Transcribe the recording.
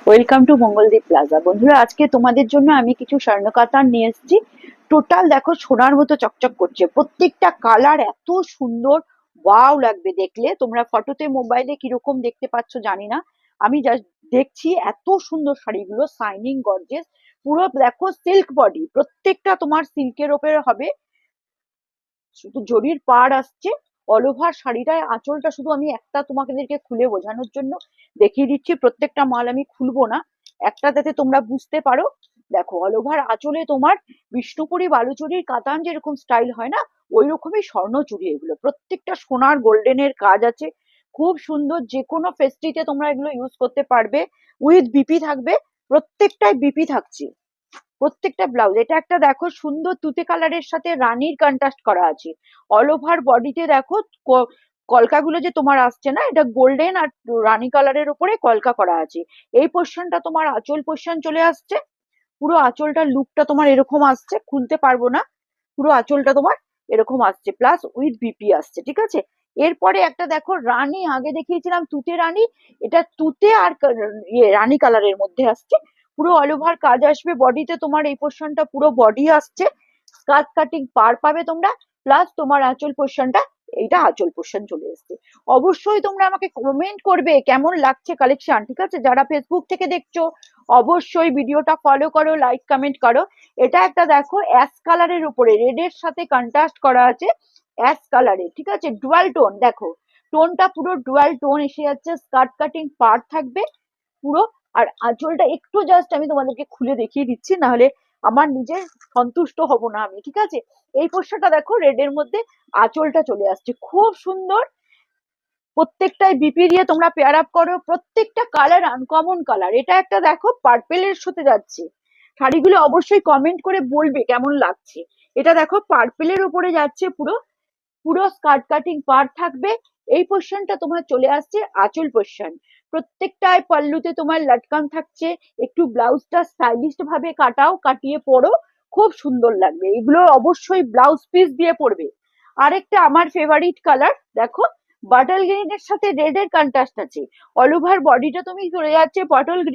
Welcome to Mangaldeep plaza. বন্ধুরা, আজকে তোমাদের জন্য আমি কিছু স্বর্ণকাতার নিয়ে এসেছি। টোটাল দেখো সোনার মতো চকচক করছে, প্রত্যেকটা কালার এত সুন্দর, ওয়াও লাগবে দেখলে। তোমরা ফটোতে মোবাইলে কিরকম দেখতে পাচ্ছ জানি না, আমি জাস্ট দেখছি এত সুন্দর শাড়িগুলো, শাইনিং গর্জেস। পুরো দেখো সিল্ক বডি, প্রত্যেকটা তোমার সিল্কের ওপরে হবে, শুধু জরির পাড় আসছে। অল ওভার শাড়িটায় আঁচলটা শুধু আমি একটা তোমাদেরকে খুলে বোঝানোর জন্য দেখিয়ে দিচ্ছি, প্রত্যেকটা মাল আমি খুলবো না, একটা যাতে তোমরা বুঝতে পারো। দেখো অল ওভার আঁচলে তোমার বিষ্ণুপুরি বালুচুরির কাতান যেরকম স্টাইল হয় না, ওই রকমই স্বর্ণচুরি, এগুলো প্রত্যেকটা সোনার গোল্ডেনের কাজ আছে, খুব সুন্দর। যে কোনো ফেস্টিতে তোমরা এগুলো ইউজ করতে পারবে। উইথ বিপি থাকবে, প্রত্যেকটাই বিপি থাকছে প্রত্যেকটা ব্লাউজ। এটা একটা দেখো সুন্দর তুতে কালারের সাথে রানীর কন্ট্রাস্ট করা আছে। অল ওভার বডিতে দেখো কলকাগুলো যে তোমার আসছে না, এটা গোল্ডেন আর রানী কালারের উপরে কলকা করা আছে। এই পোর্শনটা তোমার আঁচল পোর্শন চলে আসছে, পুরো আঁচলটার লুকটা তোমার এরকম আসছে, খুলতে পারবো না, পুরো আঁচলটা তোমার এরকম আসছে, প্লাস উইথ বিপি আসছে, ঠিক আছে। এরপরে একটা দেখো রানী, আগে দেখিয়েছিলাম তুতে রানী, এটা তুতে আর রানী কালারের মধ্যে আসছে। পুরো অল ওভার কাজ আসবে বডিতে, তোমার এই পোর্শনটা পুরো বডি আসছে, স্কার্ট কাটিং পার পাবে তোমরা, প্লাস তোমার আঁচল পোর্শনটা, এইটা আঁচল পোর্শন চলে এসছে। অবশ্যই তোমরা আমাকে কমেন্ট করবে কেমন লাগছে কালেকশন, ঠিক আছে। যারা ফেসবুক থেকে দেখছো অবশ্যই ভিডিওটা ফলো করো, লাইক কমেন্ট করো। এটা একটা দেখো অ্যাশ কালারের উপরে রেড এর সাথে কন্ট্রাস্ট করা আছে, অ্যাশ কালারে, ঠিক আছে, ডুয়াল টোন। দেখো টোনটা পুরো ডুয়াল টোন এসে যাচ্ছে, স্কার্ট কাটিং পার্ট থাকবে পুরো। আর আঁচলটা একটু জাস্ট আমি তোমাদেরকে খুলে দেখিয়ে দিচ্ছি, না হলে আমার নিজে সন্তুষ্ট হব না আমি, ঠিক আছে। এই পোর্শনটা দেখো রেড এর মধ্যে আঁচলটা চলে আসছে, খুব সুন্দর। প্রত্যেকটাই বিপি দিয়ে তোমরা পেয়ার আপ করো, প্রত্যেকটা কালার আনকমন কালার। এটা একটা দেখো পার্পেলের সাথে যাচ্ছে, শাড়িগুলো অবশ্যই কমেন্ট করে বলবে কেমন লাগছে। এটা দেখো পার্পেলের উপরে যাচ্ছে পুরো, পুরো স্কার্ট কাটিং পার্ট থাকবে। এই পোর্শনটা তোমার চলে আসছে আঁচল পোর্শন, প্রত্যেকটায় পাল্লুতে তোমার লটকান থাকছে। একটু ব্লাউজটা স্টাইলিশ ভাবে কাটাও, কাটিয়ে পরো, খুব সুন্দর লাগবে। এগুলো অবশ্যই ব্লাউজ পিস দিয়ে পরবে। আরেকটা আমার ফেভারিট কালার দেখো, বাটল গ্রিন এর সাথে রেড এর কন্ট্রাস্ট আছে, অল ওভার বডিটা তুমি চলে যাচ্ছে বটল